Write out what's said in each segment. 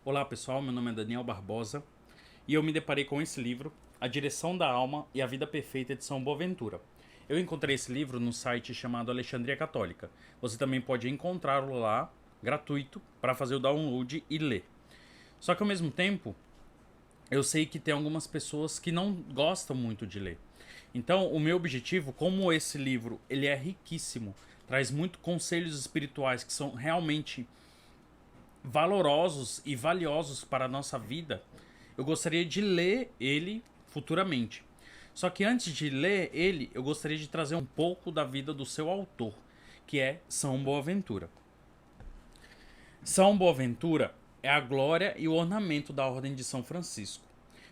Olá pessoal, meu nome é Daniel Barbosa e eu me deparei com esse livro, A Direção da Alma e a Vida Perfeita de São Boaventura. Eu encontrei esse livro no site chamado Alexandria Católica. Você também pode encontrá-lo lá, gratuito, para fazer o download e ler. Só que ao mesmo tempo, eu sei que tem algumas pessoas que não gostam muito de ler. Então, o meu objetivo, como esse livro ele é riquíssimo, traz muito conselhos espirituais que são realmente valorosos e valiosos para a nossa vida, eu gostaria de ler ele futuramente. Só que antes de ler ele, eu gostaria de trazer um pouco da vida do seu autor, que é São Boaventura. São Boaventura é a glória e o ornamento da Ordem de São Francisco.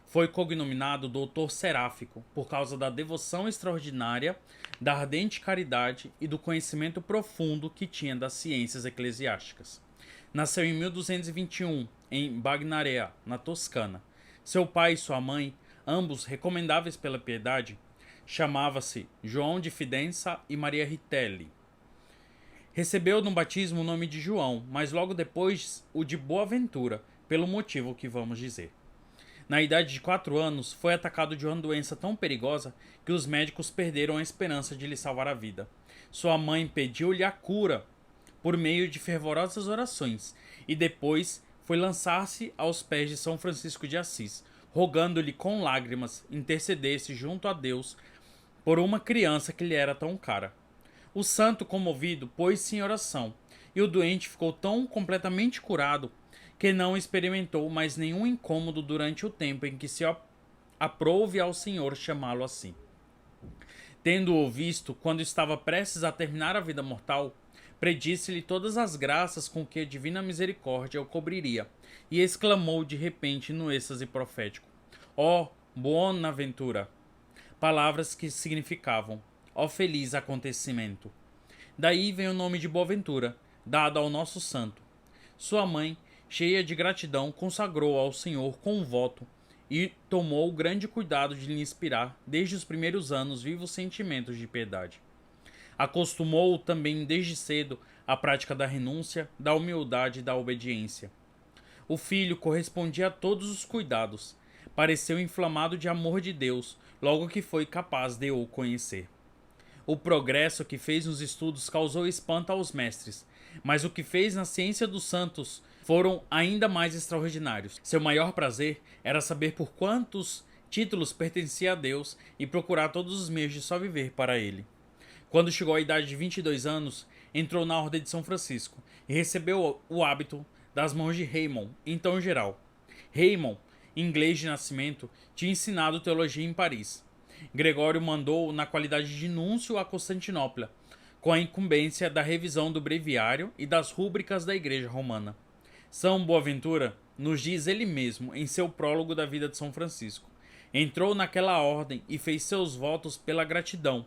Foi cognominado Doutor Seráfico por causa da devoção extraordinária, da ardente caridade e do conhecimento profundo que tinha das ciências eclesiásticas. Nasceu em 1221, em Bagnarea, na Toscana. Seu pai e sua mãe, ambos recomendáveis pela piedade, chamava-se João de Fidenza e Maria Ritelli. Recebeu no batismo o nome de João, mas logo depois o de Boaventura, pelo motivo que vamos dizer. Na idade de 4 anos, foi atacado de uma doença tão perigosa que os médicos perderam a esperança de lhe salvar a vida. Sua mãe pediu-lhe a cura por meio de fervorosas orações e depois foi lançar-se aos pés de São Francisco de Assis, rogando-lhe com lágrimas intercedesse junto a Deus por uma criança que lhe era tão cara. O santo, comovido, pôs-se em oração, e o doente ficou tão completamente curado que não experimentou mais nenhum incômodo durante o tempo em que se aprouve ao Senhor chamá-lo assim. Tendo-o visto quando estava prestes a terminar a vida mortal, predisse-lhe todas as graças com que a divina misericórdia o cobriria, e exclamou de repente no êxtase profético: Ó, Boaventura! Palavras que significavam: ó feliz acontecimento. Daí vem o nome de Boaventura, dado ao nosso santo. Sua mãe, cheia de gratidão, consagrou ao Senhor com um voto e tomou grande cuidado de lhe inspirar, desde os primeiros anos, vivos sentimentos de piedade. Acostumou-o também desde cedo à prática da renúncia, da humildade e da obediência. O filho correspondia a todos os cuidados. Pareceu inflamado de amor de Deus, logo que foi capaz de o conhecer. O progresso que fez nos estudos causou espanto aos mestres, mas o que fez na ciência dos santos foram ainda mais extraordinários. Seu maior prazer era saber por quantos títulos pertencia a Deus e procurar todos os meios de só viver para ele. Quando chegou à idade de 22 anos, entrou na Ordem de São Francisco e recebeu o hábito das mãos de Raymond, então geral. Raymond, inglês de nascimento, tinha ensinado teologia em Paris. Gregório mandou na qualidade de núncio a Constantinopla, com a incumbência da revisão do breviário e das rúbricas da Igreja Romana. São Boaventura nos diz ele mesmo em seu prólogo da vida de São Francisco. Entrou naquela ordem e fez seus votos pela gratidão,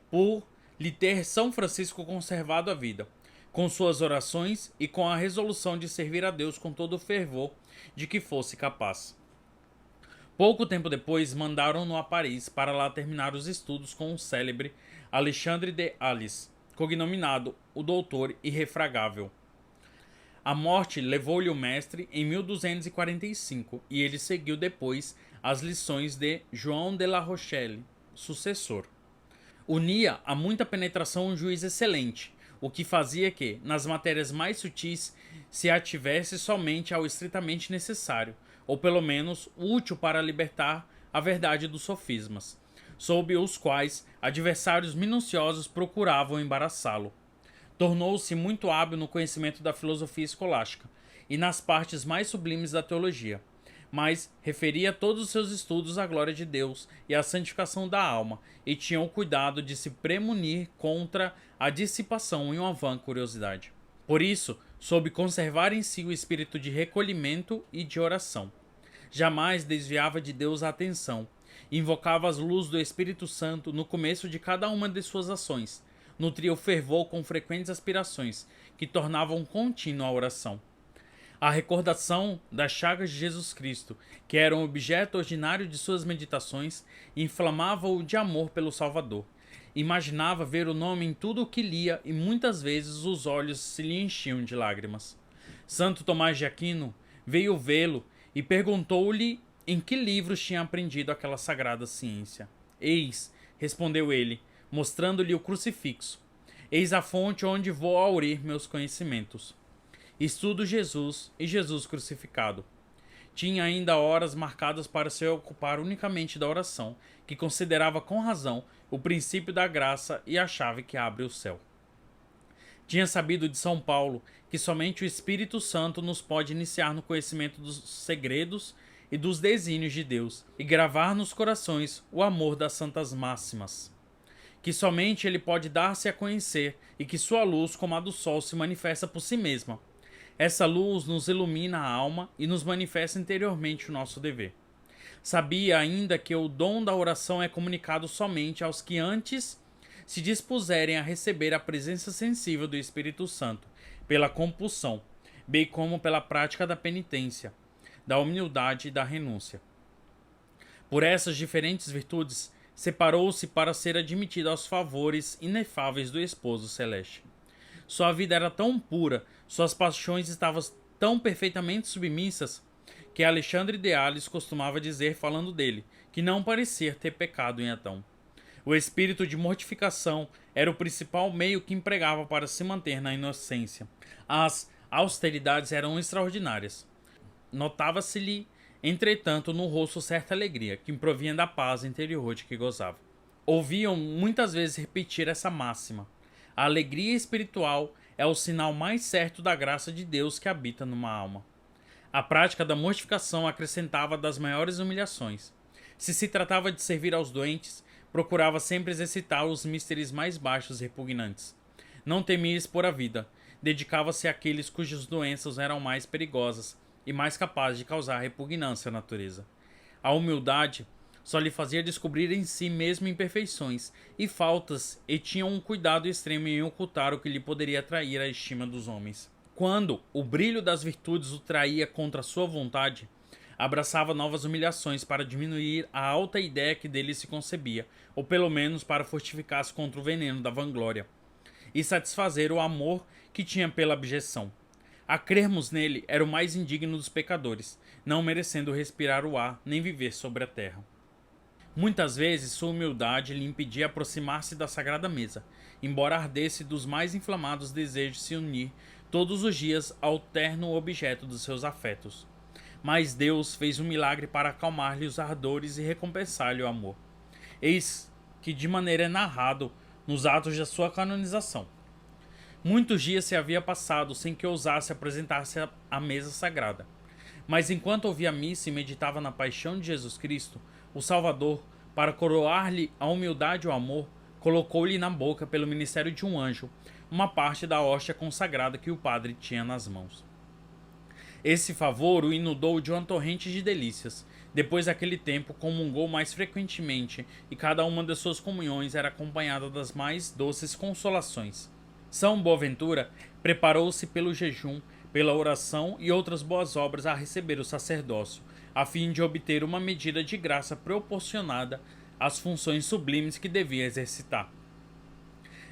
por lhe ter São Francisco conservado a vida, com suas orações e com a resolução de servir a Deus com todo o fervor de que fosse capaz. Pouco tempo depois, mandaram-no a Paris para lá terminar os estudos com o célebre Alexandre de Alice, cognominado o Doutor Irrefragável. A morte levou-lhe o mestre em 1245 e ele seguiu depois as lições de João de La Rochelle, sucessor. Unia a muita penetração um juiz excelente, o que fazia que, nas matérias mais sutis, se ativesse somente ao estritamente necessário, ou pelo menos útil para libertar a verdade dos sofismas, sob os quais adversários minuciosos procuravam embaraçá-lo. Tornou-se muito hábil no conhecimento da filosofia escolástica e nas partes mais sublimes da teologia, mas referia todos os seus estudos à glória de Deus e à santificação da alma, e tinha o cuidado de se premunir contra a dissipação e uma vã curiosidade. Por isso, soube conservar em si o espírito de recolhimento e de oração. Jamais desviava de Deus a atenção, invocava as luzes do Espírito Santo no começo de cada uma de suas ações, nutria o fervor com frequentes aspirações, que tornavam contínua a oração. A recordação das chagas de Jesus Cristo, que eram objeto ordinário de suas meditações, inflamava-o de amor pelo Salvador. Imaginava ver o nome em tudo o que lia e muitas vezes os olhos se lhe enchiam de lágrimas. Santo Tomás de Aquino veio vê-lo e perguntou-lhe em que livros tinha aprendido aquela sagrada ciência. Eis, respondeu ele, mostrando-lhe o crucifixo. Eis a fonte onde vou aurir meus conhecimentos. Estudo Jesus e Jesus crucificado. Tinha ainda horas marcadas para se ocupar unicamente da oração, que considerava com razão o princípio da graça e a chave que abre o céu. Tinha sabido de São Paulo que somente o Espírito Santo nos pode iniciar no conhecimento dos segredos e dos desígnios de Deus e gravar nos corações o amor das santas máximas. Que somente ele pode dar-se a conhecer e que sua luz, como a do sol, se manifesta por si mesma. Essa luz nos ilumina a alma e nos manifesta interiormente o nosso dever. Sabia ainda que o dom da oração é comunicado somente aos que antes se dispuserem a receber a presença sensível do Espírito Santo, pela compulsão, bem como pela prática da penitência, da humildade e da renúncia. Por essas diferentes virtudes, separou-se para ser admitido aos favores inefáveis do esposo celeste. Sua vida era tão pura, suas paixões estavam tão perfeitamente submissas, que Alexandre de Ales costumava dizer, falando dele, que não parecia ter pecado em Adão. O espírito de mortificação era o principal meio que empregava para se manter na inocência. As austeridades eram extraordinárias. Notava-se-lhe, entretanto, no rosto certa alegria, que provinha da paz interior de que gozava. Ouviam muitas vezes repetir essa máxima: a alegria espiritual é o sinal mais certo da graça de Deus que habita numa alma. A prática da mortificação acrescentava das maiores humilhações. Se tratava de servir aos doentes, procurava sempre exercitar os místeres mais baixos e repugnantes. Não temia expor a vida. Dedicava-se àqueles cujas doenças eram mais perigosas e mais capazes de causar repugnância à natureza. A humildade só lhe fazia descobrir em si mesmo imperfeições e faltas e tinha um cuidado extremo em ocultar o que lhe poderia atrair a estima dos homens. Quando o brilho das virtudes o traía contra sua vontade, abraçava novas humilhações para diminuir a alta ideia que dele se concebia, ou pelo menos para fortificar-se contra o veneno da vanglória, e satisfazer o amor que tinha pela abjeção. A crermos nele era o mais indigno dos pecadores, não merecendo respirar o ar nem viver sobre a terra. Muitas vezes sua humildade lhe impedia aproximar-se da sagrada mesa, embora ardesse dos mais inflamados desejos de se unir todos os dias ao terno objeto dos seus afetos. Mas Deus fez um milagre para acalmar-lhe os ardores e recompensar-lhe o amor. Eis que de maneira é narrado nos atos da sua canonização. Muitos dias se havia passado sem que ousasse apresentar-se à mesa sagrada. Mas enquanto ouvia a missa e meditava na paixão de Jesus Cristo, o Salvador, para coroar-lhe a humildade e o amor, colocou-lhe na boca, pelo ministério de um anjo, uma parte da hóstia consagrada que o padre tinha nas mãos. Esse favor o inundou de uma torrente de delícias. Depois daquele tempo, comungou mais frequentemente, e cada uma de suas comunhões era acompanhada das mais doces consolações. São Boaventura preparou-se pelo jejum, pela oração e outras boas obras a receber o sacerdócio, a fim de obter uma medida de graça proporcionada às funções sublimes que devia exercitar.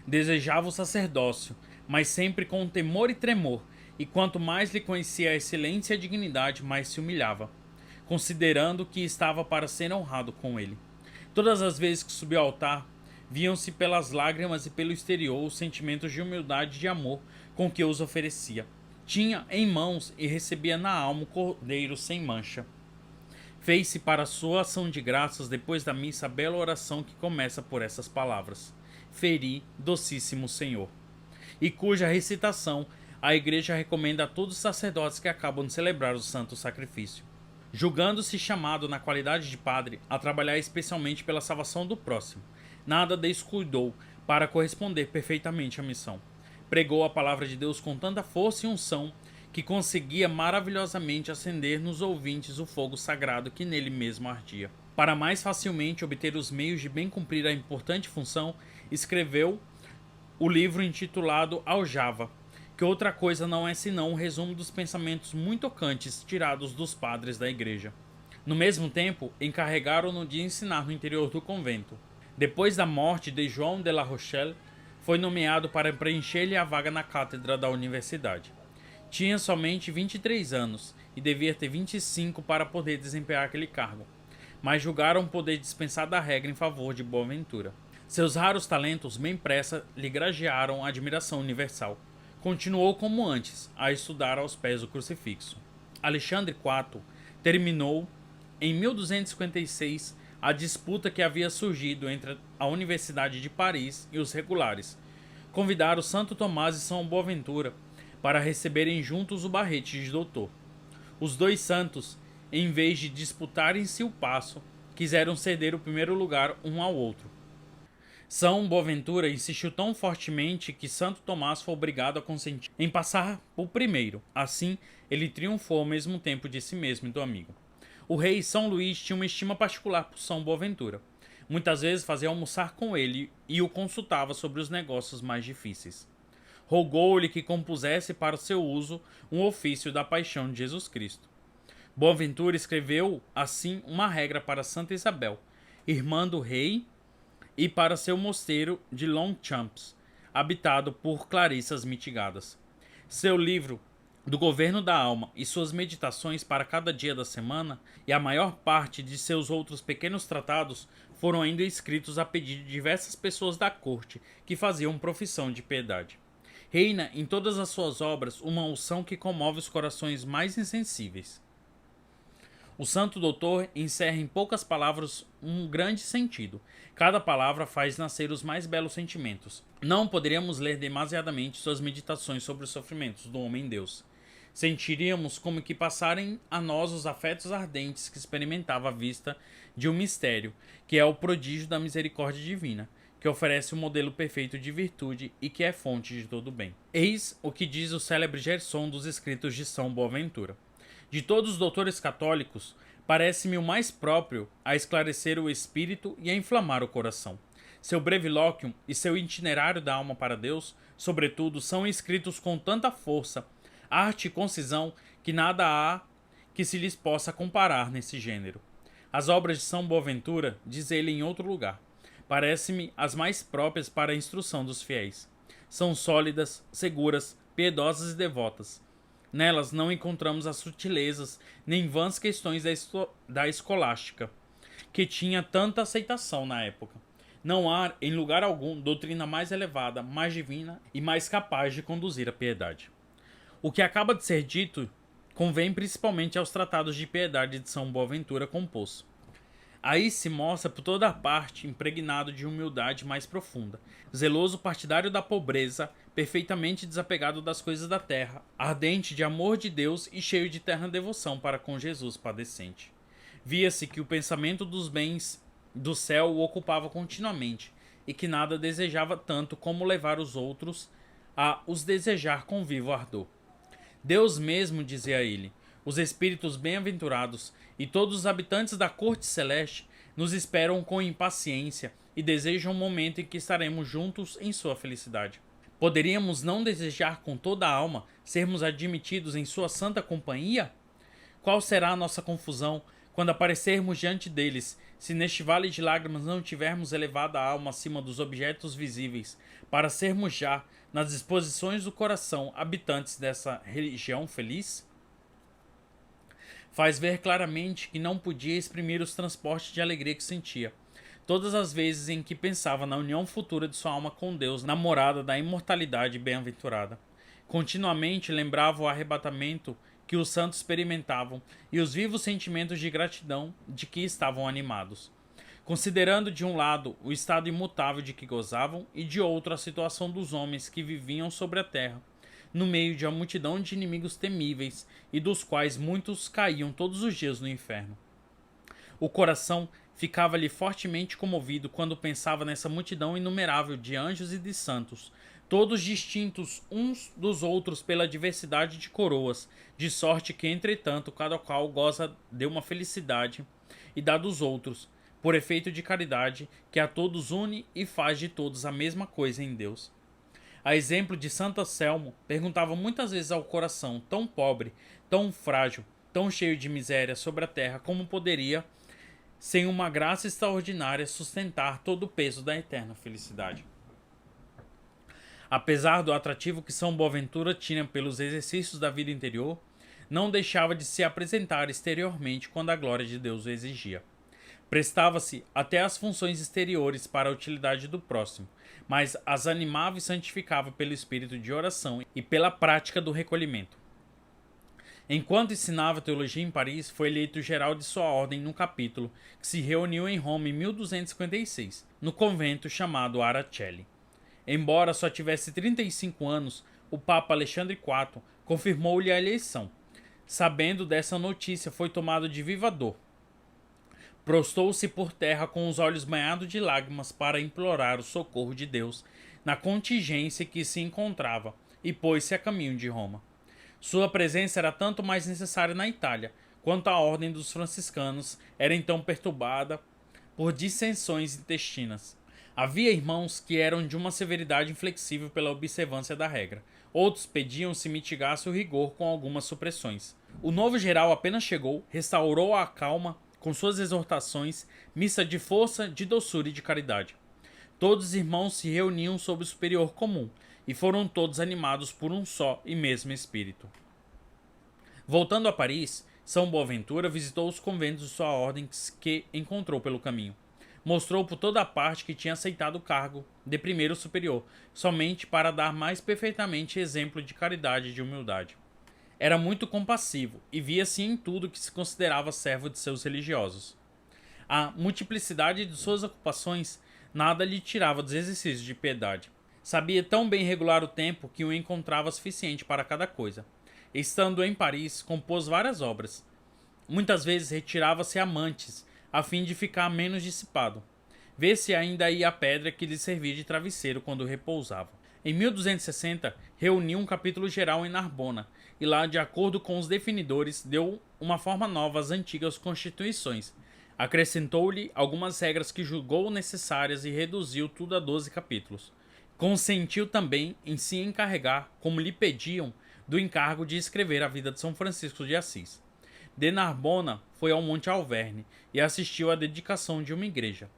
Desejava o sacerdócio, mas sempre com temor e tremor, e quanto mais lhe conhecia a excelência e a dignidade, mais se humilhava, considerando que estava para ser honrado com ele. Todas as vezes que subiu ao altar, viam-se pelas lágrimas e pelo exterior os sentimentos de humildade e de amor com que os oferecia. Tinha em mãos e recebia na alma o cordeiro sem mancha. Fez-se para sua ação de graças depois da missa a bela oração que começa por essas palavras: Feri, docíssimo Senhor, e cuja recitação a Igreja recomenda a todos os sacerdotes que acabam de celebrar o santo sacrifício. Julgando-se chamado na qualidade de padre a trabalhar especialmente pela salvação do próximo, nada descuidou para corresponder perfeitamente à missão. Pregou a palavra de Deus com tanta força e unção que conseguia maravilhosamente acender nos ouvintes o fogo sagrado que nele mesmo ardia. Para mais facilmente obter os meios de bem cumprir a importante função, escreveu o livro intitulado Aljava, que outra coisa não é senão um resumo dos pensamentos muito tocantes tirados dos padres da igreja. No mesmo tempo, encarregaram-no de ensinar no interior do convento. Depois da morte de João de la Rochelle, foi nomeado para preencher-lhe a vaga na cátedra da universidade. Tinha somente 23 anos e devia ter 25 para poder desempenhar aquele cargo, mas julgaram poder dispensar da regra em favor de Boaventura. Seus raros talentos bem pressa lhe grajearam a admiração universal. Continuou como antes, a estudar aos pés do crucifixo. Alexandre IV terminou em 1256 a disputa que havia surgido entre a Universidade de Paris e os regulares. Convidaram Santo Tomás e São Boaventura para receberem juntos o barrete de doutor. Os dois santos, em vez de disputarem-se o passo, quiseram ceder o primeiro lugar um ao outro. São Boaventura insistiu tão fortemente que Santo Tomás foi obrigado a consentir em passar o primeiro. Assim, ele triunfou ao mesmo tempo de si mesmo e do amigo. O rei São Luís tinha uma estima particular por São Boaventura. Muitas vezes fazia almoçar com ele e o consultava sobre os negócios mais difíceis. Rogou-lhe que compusesse para seu uso um ofício da paixão de Jesus Cristo. Boaventura escreveu, assim, uma regra para Santa Isabel, irmã do rei, e para seu mosteiro de Longchamps, habitado por clarissas mitigadas. Seu livro do governo da alma e suas meditações para cada dia da semana e a maior parte de seus outros pequenos tratados foram ainda escritos a pedido de diversas pessoas da corte que faziam profissão de piedade. Reina em todas as suas obras uma unção que comove os corações mais insensíveis. O Santo Doutor encerra em poucas palavras um grande sentido. Cada palavra faz nascer os mais belos sentimentos. Não poderíamos ler demasiadamente suas meditações sobre os sofrimentos do homem-deus. Sentiríamos como que passarem a nós os afetos ardentes que experimentava à vista de um mistério, que é o prodígio da misericórdia divina, que oferece o modelo perfeito de virtude e que é fonte de todo o bem. Eis o que diz o célebre Gerson dos escritos de São Boaventura. De todos os doutores católicos, parece-me o mais próprio a esclarecer o espírito e a inflamar o coração. Seu brevilóquio e seu itinerário da alma para Deus, sobretudo, são escritos com tanta força, arte e concisão que nada há que se lhes possa comparar nesse gênero. As obras de São Boaventura, diz ele em outro lugar, parece-me as mais próprias para a instrução dos fiéis. São sólidas, seguras, piedosas e devotas. Nelas não encontramos as sutilezas nem vãs questões da escolástica, que tinha tanta aceitação na época. Não há, em lugar algum, doutrina mais elevada, mais divina e mais capaz de conduzir à piedade. O que acaba de ser dito convém principalmente aos tratados de piedade de São Boaventura compôs. Aí se mostra por toda a parte impregnado de humildade mais profunda, zeloso partidário da pobreza, perfeitamente desapegado das coisas da terra, ardente de amor de Deus e cheio de terna devoção para com Jesus padecente. Via-se que o pensamento dos bens do céu o ocupava continuamente, e que nada desejava tanto como levar os outros a os desejar com vivo ardor. Deus mesmo, dizia ele, os espíritos bem-aventurados e todos os habitantes da corte celeste nos esperam com impaciência e desejam o momento em que estaremos juntos em sua felicidade. Poderíamos não desejar com toda a alma sermos admitidos em sua santa companhia? Qual será a nossa confusão quando aparecermos diante deles, se neste vale de lágrimas não tivermos elevado a alma acima dos objetos visíveis, para sermos já, nas disposições do coração, habitantes dessa religião feliz? Faz ver claramente que não podia exprimir os transportes de alegria que sentia, todas as vezes em que pensava na união futura de sua alma com Deus, na morada da imortalidade bem-aventurada. Continuamente lembrava o arrebatamento que os santos experimentavam e os vivos sentimentos de gratidão de que estavam animados. Considerando de um lado o estado imutável de que gozavam e de outro a situação dos homens que viviam sobre a terra, no meio de uma multidão de inimigos temíveis e dos quais muitos caíam todos os dias no inferno. O coração ficava-lhe fortemente comovido quando pensava nessa multidão inumerável de anjos e de santos, todos distintos uns dos outros pela diversidade de coroas, de sorte que, entretanto, cada qual goza de uma felicidade e dá dos outros, por efeito de caridade, que a todos une e faz de todos a mesma coisa em Deus. A exemplo de Santo Anselmo, perguntava muitas vezes ao coração tão pobre, tão frágil, tão cheio de miséria sobre a terra, como poderia, sem uma graça extraordinária, sustentar todo o peso da eterna felicidade. Apesar do atrativo que São Boaventura tinha pelos exercícios da vida interior, não deixava de se apresentar exteriormente quando a glória de Deus o exigia. Prestava-se até às funções exteriores para a utilidade do próximo, mas as animava e santificava pelo espírito de oração e pela prática do recolhimento. Enquanto ensinava teologia em Paris, foi eleito geral de sua ordem num capítulo que se reuniu em Roma em 1256, no convento chamado Aracelli. Embora só tivesse 35 anos, o Papa Alexandre IV confirmou-lhe a eleição. Sabendo dessa notícia, foi tomado de viva dor. Prostou-se por terra com os olhos banhados de lágrimas para implorar o socorro de Deus na contingência que se encontrava e pôs-se a caminho de Roma. Sua presença era tanto mais necessária na Itália, quanto a ordem dos franciscanos era então perturbada por dissensões intestinas. Havia irmãos que eram de uma severidade inflexível pela observância da regra. Outros pediam se mitigasse o rigor com algumas supressões. O novo geral apenas chegou, restaurou a calma com suas exortações, missa de força, de doçura e de caridade. Todos os irmãos se reuniam sob o superior comum, e foram todos animados por um só e mesmo espírito. Voltando a Paris, São Boaventura visitou os conventos de sua ordem que encontrou pelo caminho. Mostrou por toda a parte que tinha aceitado o cargo de primeiro superior, somente para dar mais perfeitamente exemplo de caridade e de humildade. Era muito compassivo e via-se em tudo que se considerava servo de seus religiosos. A multiplicidade de suas ocupações nada lhe tirava dos exercícios de piedade. Sabia tão bem regular o tempo que o encontrava suficiente para cada coisa. Estando em Paris, compôs várias obras. Muitas vezes retirava-se amantes, a fim de ficar menos dissipado. Vê-se ainda aí a pedra que lhe servia de travesseiro quando repousava. Em 1260, reuniu um capítulo geral em Narbona, e lá, de acordo com os definidores, deu uma forma nova às antigas constituições. Acrescentou-lhe algumas regras que julgou necessárias e reduziu tudo a 12 capítulos. Consentiu também em se encarregar, como lhe pediam, do encargo de escrever a vida de São Francisco de Assis. De Narbona foi ao Monte Alverne e assistiu à dedicação de uma igreja.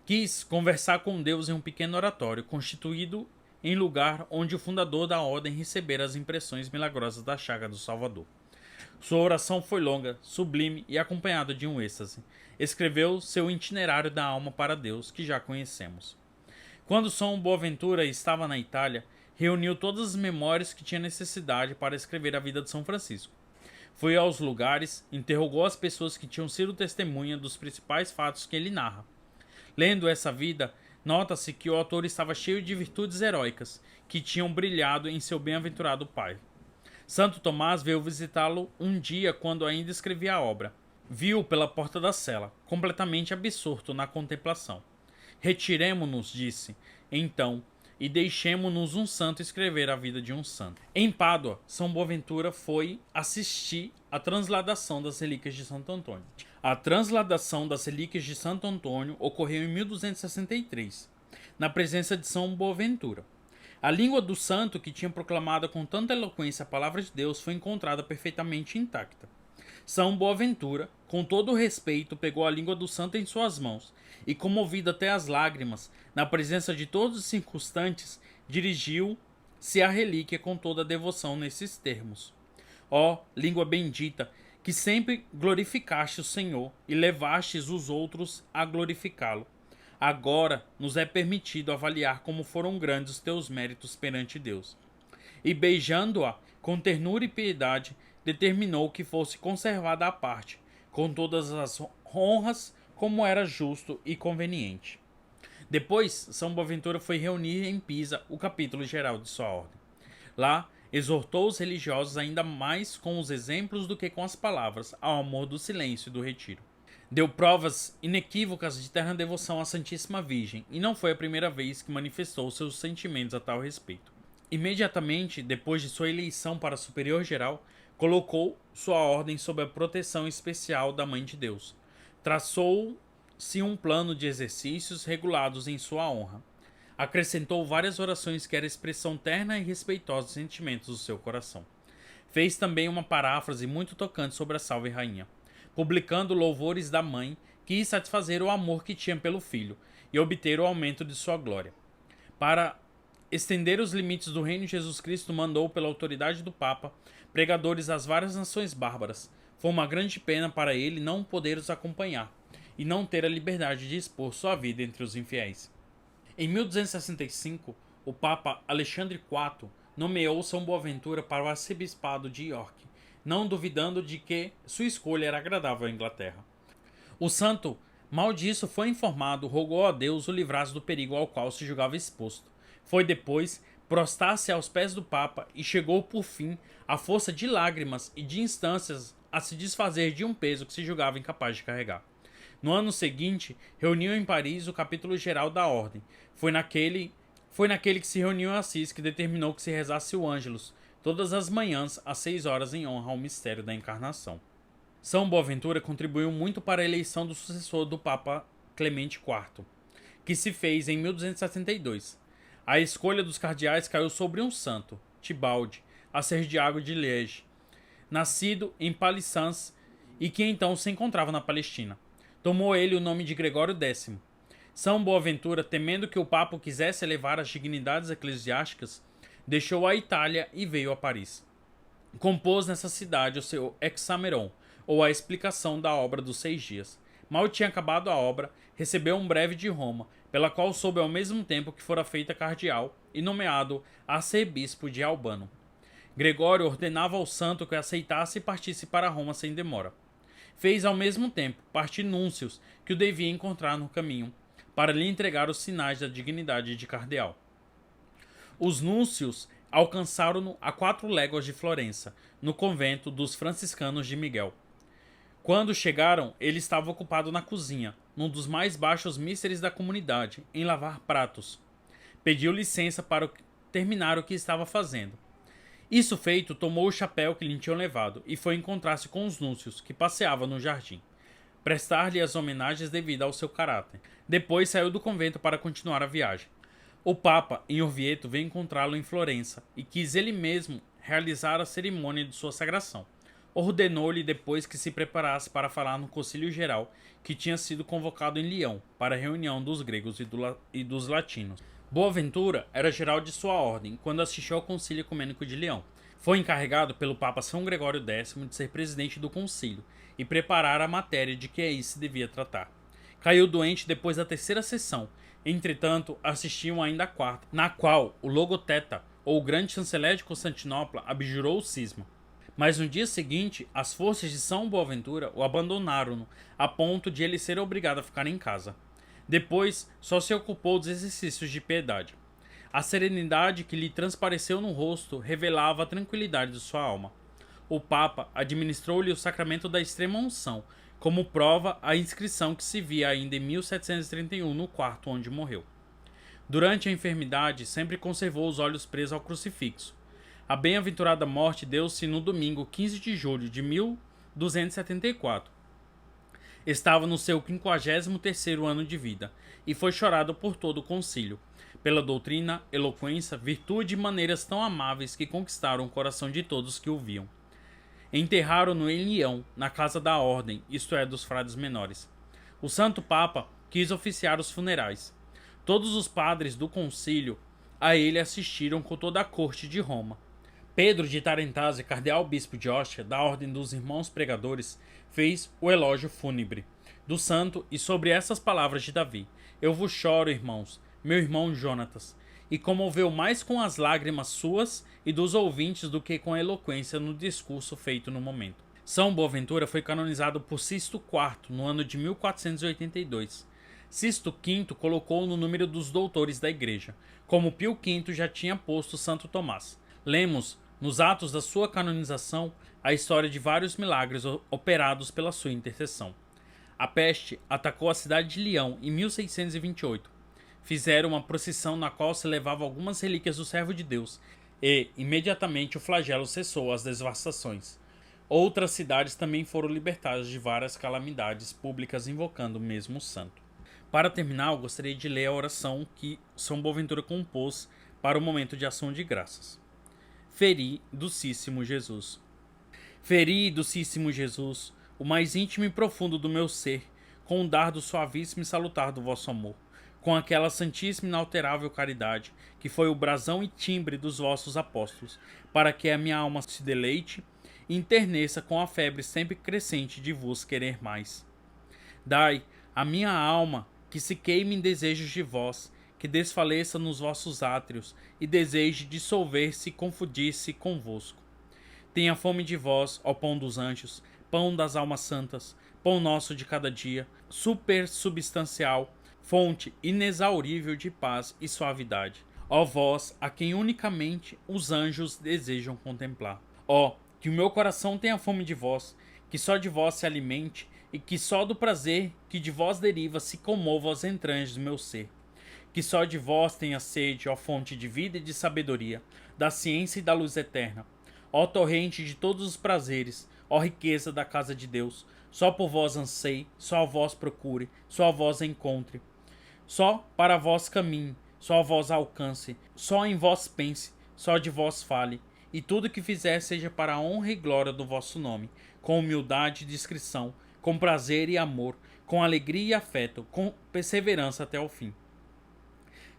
Quis conversar com Deus em um pequeno oratório, constituído em lugar onde o fundador da ordem recebera as impressões milagrosas da chaga do Salvador. Sua oração foi longa, sublime e acompanhada de um êxtase. Escreveu seu itinerário da alma para Deus, que já conhecemos. Quando São Boaventura estava na Itália, reuniu todas as memórias que tinha necessidade para escrever a vida de São Francisco. Foi aos lugares, interrogou as pessoas que tinham sido testemunha dos principais fatos que ele narra. Lendo essa vida, nota-se que o autor estava cheio de virtudes heróicas, que tinham brilhado em seu bem-aventurado pai. Santo Tomás veio visitá-lo um dia quando ainda escrevia a obra. Viu-o pela porta da cela, completamente absorto na contemplação. Retiremo-nos, disse, então, e deixemo-nos um santo escrever a vida de um santo. Em Pádua, São Boaventura foi assistir à transladação das relíquias de Santo Antônio. A transladação das relíquias de Santo Antônio ocorreu em 1263, na presença de São Boaventura. A língua do santo, que tinha proclamado com tanta eloquência a palavra de Deus, foi encontrada perfeitamente intacta. São Boaventura, com todo o respeito, pegou a língua do santo em suas mãos e, comovido até as lágrimas, na presença de todos os circunstantes, dirigiu-se à relíquia com toda a devoção nesses termos: ó língua bendita, que sempre glorificaste o Senhor e levastes os outros a glorificá-lo. Agora nos é permitido avaliar como foram grandes os teus méritos perante Deus. E beijando-a com ternura e piedade, determinou que fosse conservada à parte, com todas as honras, como era justo e conveniente. Depois, São Boaventura foi reunir em Pisa o capítulo geral de sua ordem. Lá, exortou os religiosos ainda mais com os exemplos do que com as palavras, ao amor do silêncio e do retiro. Deu provas inequívocas de terna devoção à Santíssima Virgem, e não foi a primeira vez que manifestou seus sentimentos a tal respeito. Imediatamente depois de sua eleição para superior geral, colocou sua ordem sob a proteção especial da Mãe de Deus. Traçou-se um plano de exercícios regulados em sua honra. Acrescentou várias orações que era expressão terna e respeitosa dos sentimentos do seu coração. Fez também uma paráfrase muito tocante sobre a Salve Rainha. Publicando louvores da mãe, quis satisfazer o amor que tinha pelo filho e obter o aumento de sua glória. Para estender os limites do reino de Jesus Cristo, mandou, pela autoridade do Papa, pregadores às várias nações bárbaras. Foi uma grande pena para ele não poder os acompanhar e não ter a liberdade de expor sua vida entre os infiéis. Em 1265, o Papa Alexandre IV nomeou São Boaventura para o arcebispado de York, não duvidando de que sua escolha era agradável à Inglaterra. O santo, mal disso, foi informado, rogou a Deus o livrasse do perigo ao qual se julgava exposto. Foi depois prostrar-se aos pés do Papa e chegou, por fim, à força de lágrimas e de instâncias, a se desfazer de um peso que se julgava incapaz de carregar. No ano seguinte, reuniu em Paris o capítulo geral da ordem. Foi naquele que se reuniu em Assis que determinou que se rezasse o Ângelus todas as manhãs às 6 horas em honra ao mistério da Encarnação. São Boaventura contribuiu muito para a eleição do sucessor do Papa Clemente IV, que se fez em 1272. A escolha dos cardeais caiu sobre um santo, Tibaldi, arcediago de Liege, nascido em Palissance e que então se encontrava na Palestina. Tomou ele o nome de Gregório X. São Boaventura, temendo que o Papa quisesse elevar as dignidades eclesiásticas, deixou a Itália e veio a Paris. Compôs nessa cidade o seu Hexameron, ou a explicação da obra dos 6 dias. Mal tinha acabado a obra, recebeu um breve de Roma, pela qual soube ao mesmo tempo que fora feita cardeal e nomeado arcebispo de Albano. Gregório ordenava ao santo que aceitasse e partisse para Roma sem demora. Fez ao mesmo tempo partir núncios que o devia encontrar no caminho, para lhe entregar os sinais da dignidade de cardeal. Os núncios alcançaram-no a 4 léguas de Florença, no convento dos franciscanos de Miguel. Quando chegaram, ele estava ocupado na cozinha, num dos mais baixos místeres da comunidade, em lavar pratos. Pediu licença para terminar o que estava fazendo. Isso feito, tomou o chapéu que lhe tinham levado e foi encontrar-se com os núncios, que passeavam no jardim, prestar-lhe as homenagens devidas ao seu caráter. Depois saiu do convento para continuar a viagem. O Papa, em Orvieto, veio encontrá-lo em Florença e quis ele mesmo realizar a cerimônia de sua sagração. Ordenou-lhe depois que se preparasse para falar no Concílio Geral, que tinha sido convocado em Lyon para a reunião dos gregos e dos latinos. Boaventura era geral de sua ordem quando assistiu ao Concílio Ecumênico de Lyon. Foi encarregado pelo Papa São Gregório X de ser presidente do concílio e preparar a matéria de que aí se devia tratar. Caiu doente depois da 3ª sessão. Entretanto, assistiam ainda a 4ª, na qual o Logoteta, ou o grande chanceler de Constantinopla, abjurou o cisma. Mas no dia seguinte, as forças de São Boaventura o abandonaram a ponto de ele ser obrigado a ficar em casa. Depois, só se ocupou dos exercícios de piedade. A serenidade que lhe transpareceu no rosto revelava a tranquilidade de sua alma. O Papa administrou-lhe o sacramento da extrema-unção, como prova a inscrição que se via ainda em 1731 no quarto onde morreu. Durante a enfermidade, sempre conservou os olhos presos ao crucifixo. A bem-aventurada morte deu-se no domingo 15 de julho de 1274. Estava no seu 53º ano de vida, e foi chorado por todo o concílio, pela doutrina, eloquência, virtude e maneiras tão amáveis que conquistaram o coração de todos que o viam. Enterraram-no em Lyon, na casa da ordem, isto é, dos frades menores. O Santo Papa quis oficiar os funerais. Todos os padres do concílio a ele assistiram com toda a corte de Roma. Pedro de Tarentase, cardeal-bispo de Ostia, da Ordem dos Irmãos Pregadores, fez o elógio fúnebre do santo e sobre essas palavras de Davi: Eu vos choro, irmãos, meu irmão Jonatas, e comoveu mais com as lágrimas suas e dos ouvintes do que com a eloquência no discurso feito no momento. São Boaventura foi canonizado por Sisto IV no ano de 1482. Sisto V colocou-o no número dos doutores da Igreja, como Pio V já tinha posto Santo Tomás. Lemos, nos atos da sua canonização, a história de vários milagres operados pela sua intercessão. A peste atacou a cidade de Lyon em 1628. Fizeram uma procissão na qual se levavam algumas relíquias do servo de Deus e, imediatamente, o flagelo cessou as devastações. Outras cidades também foram libertadas de várias calamidades públicas invocando o mesmo santo. Para terminar, eu gostaria de ler a oração que São Boaventura compôs para o momento de ação de graças. Feri, docíssimo Jesus. Feri, docíssimo Jesus, o mais íntimo e profundo do meu ser, com o dardo suavíssimo e salutar do vosso amor. com aquela santíssima e inalterável caridade, que foi o brasão e timbre dos vossos apóstolos, para que a minha alma se deleite e enterneça com a febre sempre crescente de vos querer mais. Dai à minha alma que se queime em desejos de vós, que desfaleça nos vossos átrios e deseje dissolver-se e confundir-se convosco. Tenha fome de vós, ó pão dos anjos, pão das almas santas, pão nosso de cada dia, supersubstancial, fonte inexaurível de paz e suavidade. Ó vós, a quem unicamente os anjos desejam contemplar. Ó, que o meu coração tenha fome de vós, que só de vós se alimente, e que só do prazer que de vós deriva se comova as entranhas do meu ser. Que só de vós tenha sede, ó fonte de vida e de sabedoria, da ciência e da luz eterna. Ó torrente de todos os prazeres, ó riqueza da casa de Deus, só por vós anseie, só a vós procure, só a vós encontre. Só para vós caminhe, só a vós alcance, só em vós pense, só de vós fale, e tudo que fizer seja para a honra e glória do vosso nome, com humildade e discrição, com prazer e amor, com alegria e afeto, com perseverança até o fim.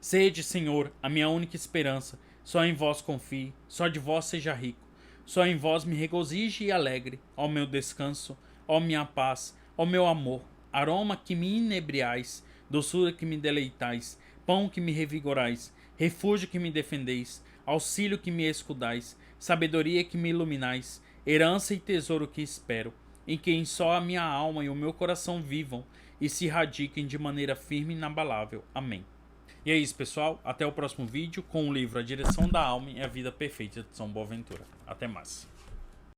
Sede, Senhor, a minha única esperança, só em vós confie, só de vós seja rico, só em vós me regozije e alegre, ó meu descanso, ó minha paz, ó meu amor, aroma que me inebriais, doçura que me deleitais, pão que me revigorais, refúgio que me defendeis, auxílio que me escudais, sabedoria que me iluminais, herança e tesouro que espero, em quem só a minha alma e o meu coração vivam e se radiquem de maneira firme e inabalável. Amém. E é isso, pessoal. Até o próximo vídeo com o livro A Direção da Alma e a Vida Perfeita de São Boaventura. Até mais.